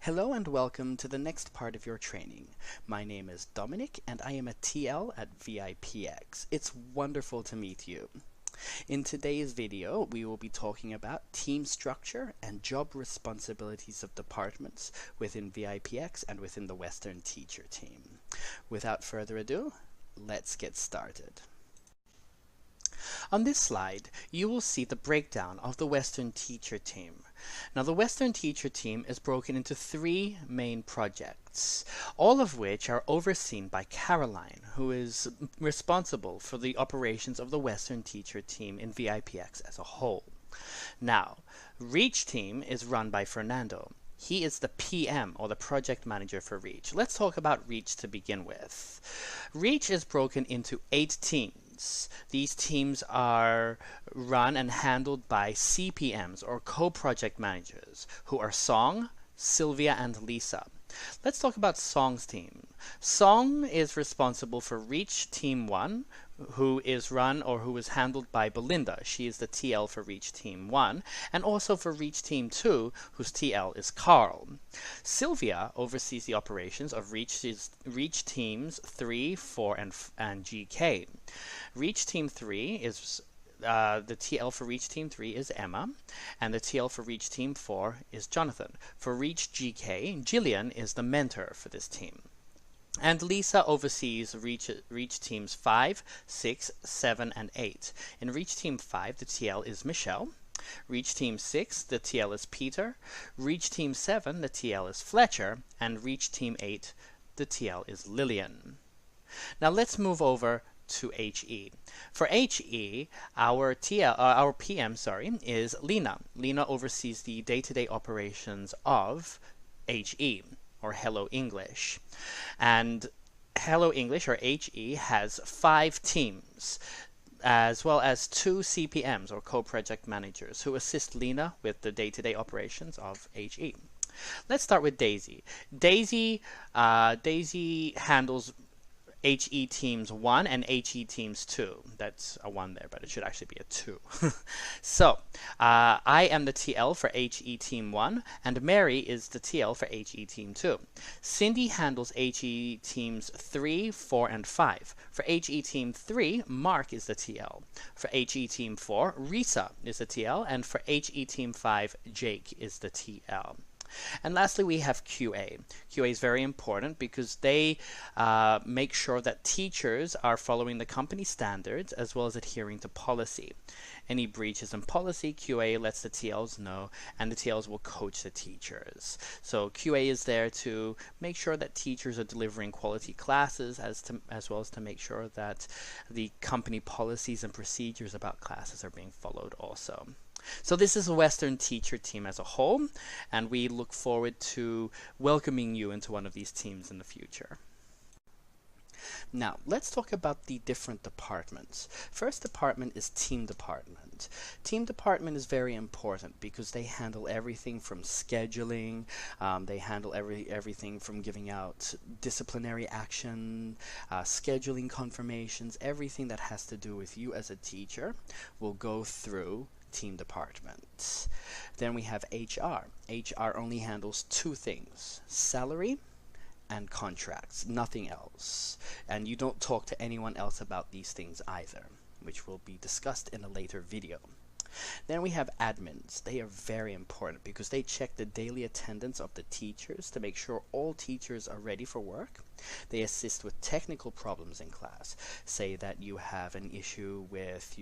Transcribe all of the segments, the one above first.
Hello and welcome to the next part of your training. My name is Dominic and I am a TL at VIPX. It's wonderful to meet you. In today's video, we will be talking about team structure and job responsibilities of departments within VIPX and within the Western Teacher team. Without further ado, let's get started. On this slide, you will see the breakdown of the Western Teacher team. Now, the Western Teacher team is broken into three main projects, all of which are overseen by Caroline, who is responsible for the operations of the Western Teacher team in VIPX as a whole. Now, Reach team is run by Fernando. He is the PM, or the project manager for Reach. Let's talk about Reach to begin with. Reach is broken into 8 teams. These teams are run and handled by CPMs, or co-project managers, who are Song, Sylvia, and Lisa. Let's talk about Song's team. Song is responsible for Reach Team 1, who is run or who is handled by Belinda. She is the TL for Reach Team 1, and also for Reach Team 2, whose TL is Carl. Sylvia oversees the operations of Reach Teams 3, 4, and GK. Reach Team 3 is the TL for Reach Team 3 is Emma, and the TL for Reach Team 4 is Jonathan. For Reach GK, Jillian is the mentor for this team. And Lisa oversees Reach Teams 5, 6, 7, and 8. In Reach Team 5, the TL is Michelle. Reach Team 6, the TL is Peter. Reach Team 7, the TL is Fletcher. And Reach Team 8, the TL is Lillian. Now let's move over to HE. For HE, our PM, is Lena. Lena oversees the day-to-day operations of HE, or Hello English. And Hello English, or HE, has 5 teams, as well as 2 CPMs, or co-project managers, who assist Lena with the day-to-day operations of HE. Let's start with Daisy. Daisy handles HE Teams 1 and HE Teams 2. That's a 1 there, but it should actually be a 2. So, I am the TL for HE Team 1, and Mary is the TL for HE Team 2. Cindy handles HE Teams 3, 4, and 5. For HE Team 3, Mark is the TL. For HE Team 4, Risa is the TL, and for HE Team 5, Jake is the TL. And lastly, we have QA. QA is very important because they make sure that teachers are following the company standards as well as adhering to policy. Any breaches in policy, QA lets the TLs know, and the TLs will coach the teachers. So QA is there to make sure that teachers are delivering quality classes as well as to make sure that the company policies and procedures about classes are being followed also. So this is a Western Teacher team as a whole, and we look forward to welcoming you into one of these teams in the future. Now, let's talk about the different departments. First department is Team Department. Team Department is very important because they handle everything from scheduling, they handle everything from giving out disciplinary action, scheduling confirmations, everything that has to do with you as a teacher will go through Team Department. Then we have HR. HR only handles 2 things: salary and contracts, nothing else. And you don't talk to anyone else about these things either, which will be discussed in a later video. Then we have admins. They are very important because they check the daily attendance of the teachers to make sure all teachers are ready for work. They assist with technical problems in class. Say that you have an issue with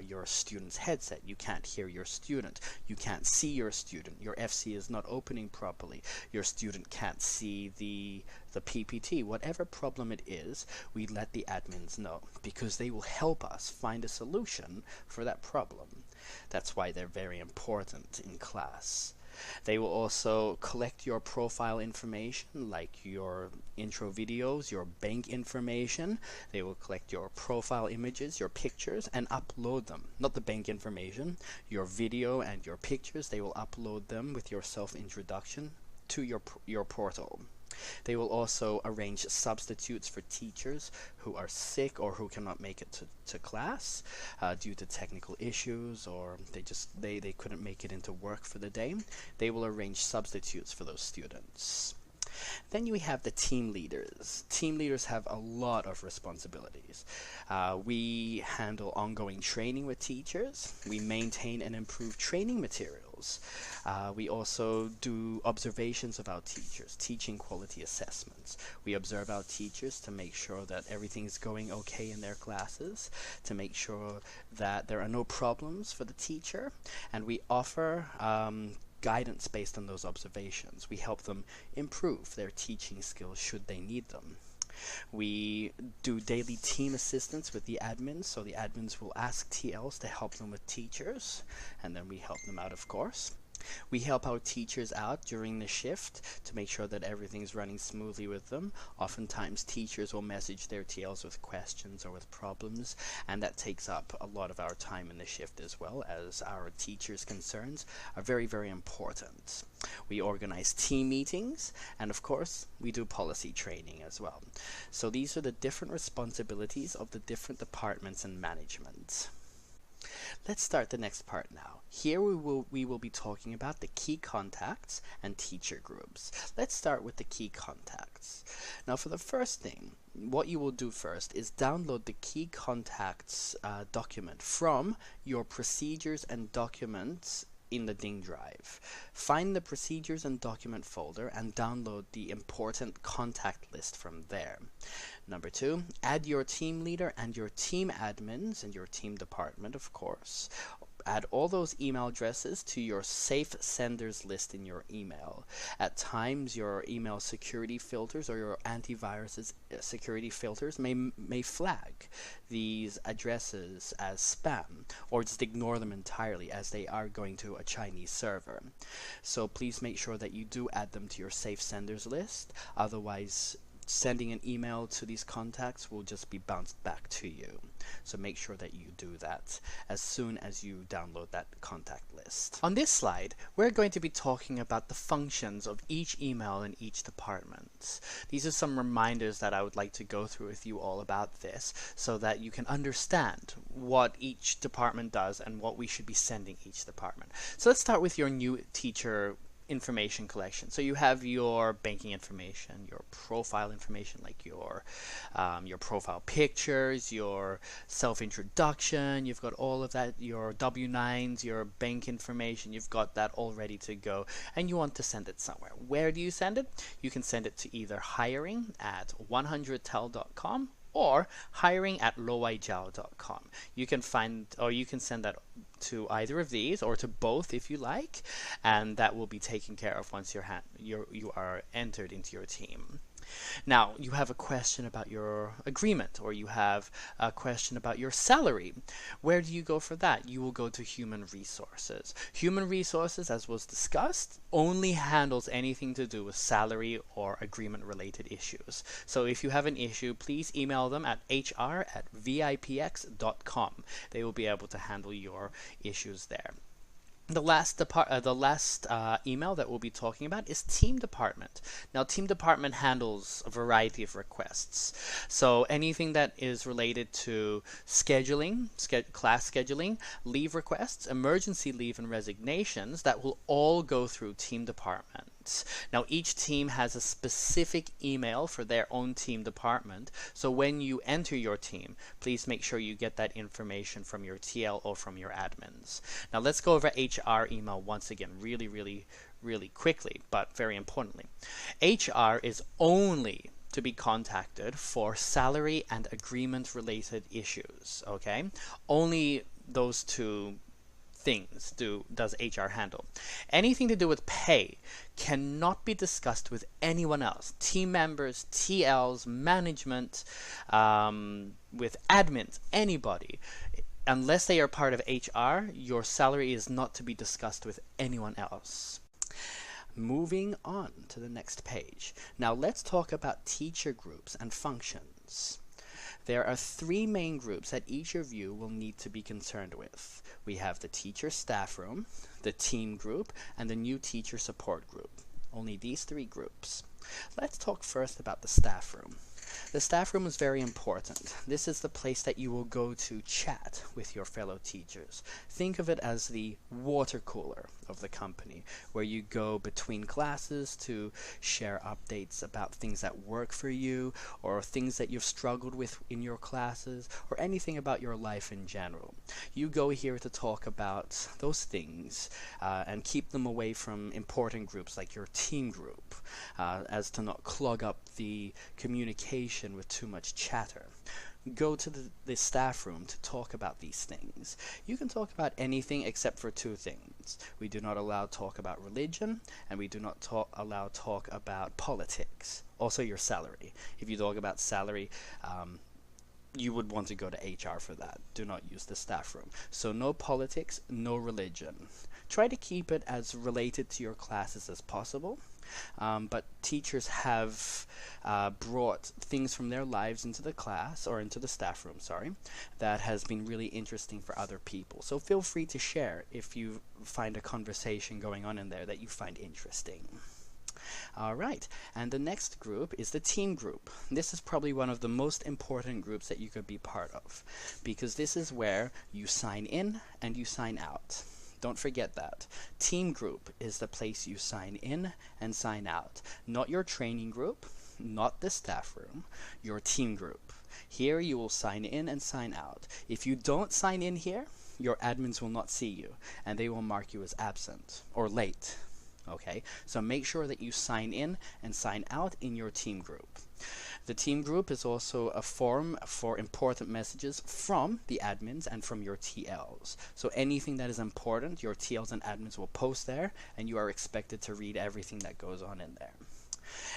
your student's headset. You can't hear your student. You can't see your student. Your FC is not opening properly. Your student can't see the PPT. Whatever problem it is, we let the admins know because they will help us find a solution for that problem. That's why they're very important in class. They will also collect your profile information, like your intro videos, your bank information. They will collect your profile images, your pictures, and upload them. Not the bank information, your video and your pictures. They will upload them with your self-introduction to your portal. They will also arrange substitutes for teachers who are sick or who cannot make it to class due to technical issues, or they couldn't make it into work for the day. They will arrange substitutes for those students. Then we have the team leaders. Team leaders have a lot of responsibilities. We handle ongoing training with teachers. We maintain and improve training materials. We also do observations of our teachers, teaching quality assessments. We observe our teachers to make sure that everything's going okay in their classes, to make sure that there are no problems for the teacher, and we offer guidance based on those observations. We help them improve their teaching skills should they need them. We do daily team assistance with the admins, so the admins will ask TLs to help them with teachers, and then we help them out, of course. We help our teachers out during the shift to make sure that everything's running smoothly with them. Oftentimes teachers will message their TLs with questions or with problems, and that takes up a lot of our time in the shift as well, as our teachers' concerns are very, very important. We organize team meetings, and of course we do policy training as well. So these are the different responsibilities of the different departments and management. Let's start the next part now. Here we will be talking about the key contacts and teacher groups. Let's start with the key contacts. Now for the first thing, what you will do first is download the key contacts document from your procedures and documents in the Ding drive. Find the procedures and document folder and download the important contact list from there. Number 2, add your team leader and your team admins and your team department, of course. Add all those email addresses to your safe senders list in your email. At times, your email security filters or your antivirus security filters may flag these addresses as spam, or just ignore them entirely as they are going to a Chinese server. So please make sure that you do add them to your safe senders list. Otherwise, sending an email to these contacts will just be bounced back to you. So make sure that you do that as soon as you download that contact list. On this slide, we're going to be talking about the functions of each email in each department. These are some reminders that I would like to go through with you all about this so that you can understand what each department does and what we should be sending each department. So let's start with your new teacher information collection. So you have your banking information, your profile information, like your profile pictures, your self-introduction, you've got all of that, your W-9s, your bank information, you've got that all ready to go, and you want to send it somewhere. Where do you send it? You can send it to either hiring@100tel.com or hiring@loaijiao.com. You can send that to either of these or to both if you like, and that will be taken care of once you are entered into your team. Now, you have a question about your agreement, or you have a question about your salary. Where do you go for that? You will go to Human Resources. Human Resources, as was discussed, only handles anything to do with salary or agreement-related issues. So if you have an issue, please email them at hr@vipx.com. They will be able to handle your issues there. The last email that we'll be talking about is Team Department. Now, Team Department handles a variety of requests. So anything that is related to scheduling, class scheduling, leave requests, emergency leave, and resignations, that will all go through Team Department. Now, each team has a specific email for their own team department, so when you enter your team, please make sure you get that information from your TL or from your admins. Now, let's go over HR email once again, really quickly, but very importantly. HR is only to be contacted for salary and agreement related issues, okay? Only those two things does HR handle. Anything to do with pay cannot be discussed with anyone else. Team members, TLs, management, with admins, anybody. Unless they are part of HR, your salary is not to be discussed with anyone else. Moving on to the next page. Now let's talk about teacher groups and functions. There are 3 main groups that each of you will need to be concerned with. We have the teacher staff room, the team group, and the new teacher support group. Only these three groups. Let's talk first about the staff room. The staff room is very important. This is the place that you will go to chat with your fellow teachers. Think of it as the water cooler of the company, where you go between classes to share updates about things that work for you, or things that you've struggled with in your classes, or anything about your life in general. You go here to talk about those things and keep them away from important groups like your team group, as to not clog up the communication with too much chatter. Go to the staff room to talk about these things. You can talk about anything except for two things. We do not allow talk about religion, and we do not allow talk about politics. Also your salary. If you talk about salary, you would want to go to HR for that. Do not use the staff room. So no politics, no religion. Try to keep it as related to your classes as possible. But teachers have brought things from their lives into the class, or into the staff room, sorry, that has been really interesting for other people. So feel free to share if you find a conversation going on in there that you find interesting. Alright, and the next group is the team group. This is probably one of the most important groups that you could be part of, because this is where you sign in and you sign out. Don't forget that. Team group is the place you sign in and sign out. Not your training group, not the staff room, your team group. Here you will sign in and sign out. If you don't sign in here, your admins will not see you, and they will mark you as absent or late. Okay, so make sure that you sign in and sign out in your team group. The team group is also a forum for important messages from the admins and from your TLs. So anything that is important, your TLs and admins will post there, and you are expected to read everything that goes on in there.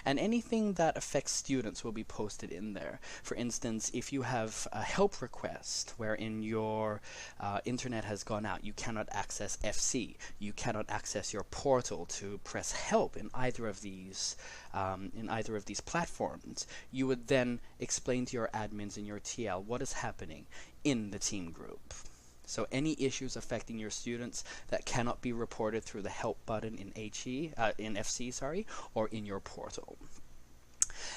And anything that affects students will be posted in there. For instance, if you have a help request wherein your internet has gone out, you cannot access FC, you cannot access your portal to press help in either of these platforms, you would then explain to your admins and your TL what is happening in the team group. So any issues affecting your students that cannot be reported through the help button in FC, or in your portal.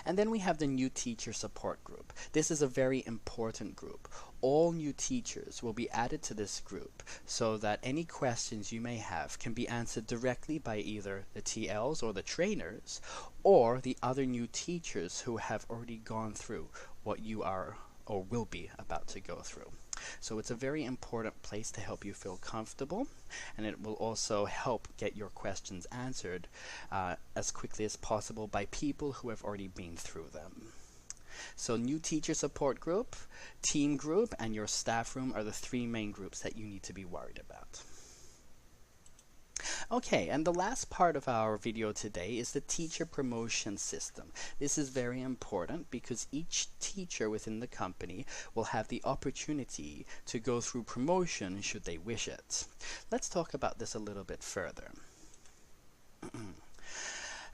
And then we have the new teacher support group. This is a very important group. All new teachers will be added to this group so that any questions you may have can be answered directly by either the TLs or the trainers, or the other new teachers who have already gone through what you are or will be about to go through. So it's a very important place to help you feel comfortable, and it will also help get your questions answered as quickly as possible by people who have already been through them. So new teacher support group, team group, and your staff room are the three main groups that you need to be worried about. Okay, and the last part of our video today is the teacher promotion system. This is very important because each teacher within the company will have the opportunity to go through promotion should they wish it. Let's talk about this a little bit further.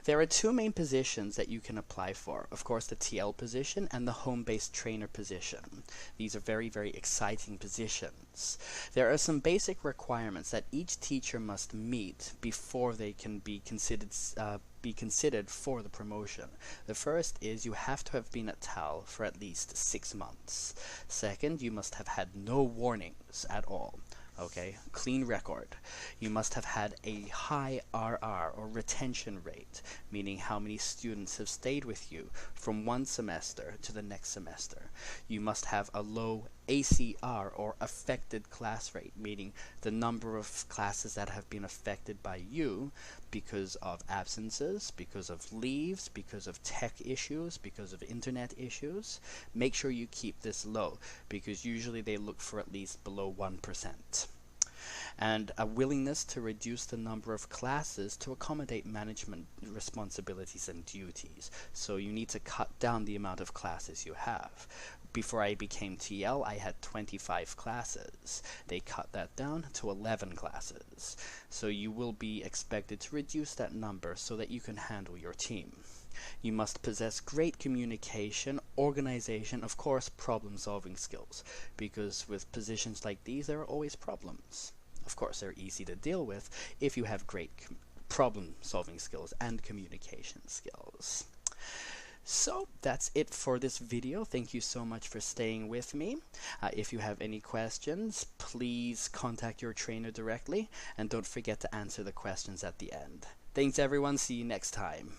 There are two main positions that you can apply for. Of course, the TL position and the home-based trainer position. These are very, very exciting positions. There are some basic requirements that each teacher must meet before they can be considered for the promotion. The first is you have to have been at TAL for at least 6 months. Second, you must have had no warnings at all. Okay, clean record. You must have had a high RR, or retention rate, meaning how many students have stayed with you from one semester to the next semester. You must have a low ACR, or affected class rate, meaning the number of classes that have been affected by you because of absences, because of leaves, because of tech issues, because of internet issues. Make sure you keep this low, because usually they look for at least below 1%. And a willingness to reduce the number of classes to accommodate management responsibilities and duties. So you need to cut down the amount of classes you have. Before I became TL, I had 25 classes. They cut that down to 11 classes. So you will be expected to reduce that number so that you can handle your team. You must possess great communication, organization, of course, problem-solving skills, because with positions like these, there are always problems. Of course, they're easy to deal with if you have great problem solving skills and communication skills. So that's it for this video. Thank you so much for staying with me. If you have any questions, please contact your trainer directly, and don't forget to answer the questions at the end. Thanks everyone, see you next time.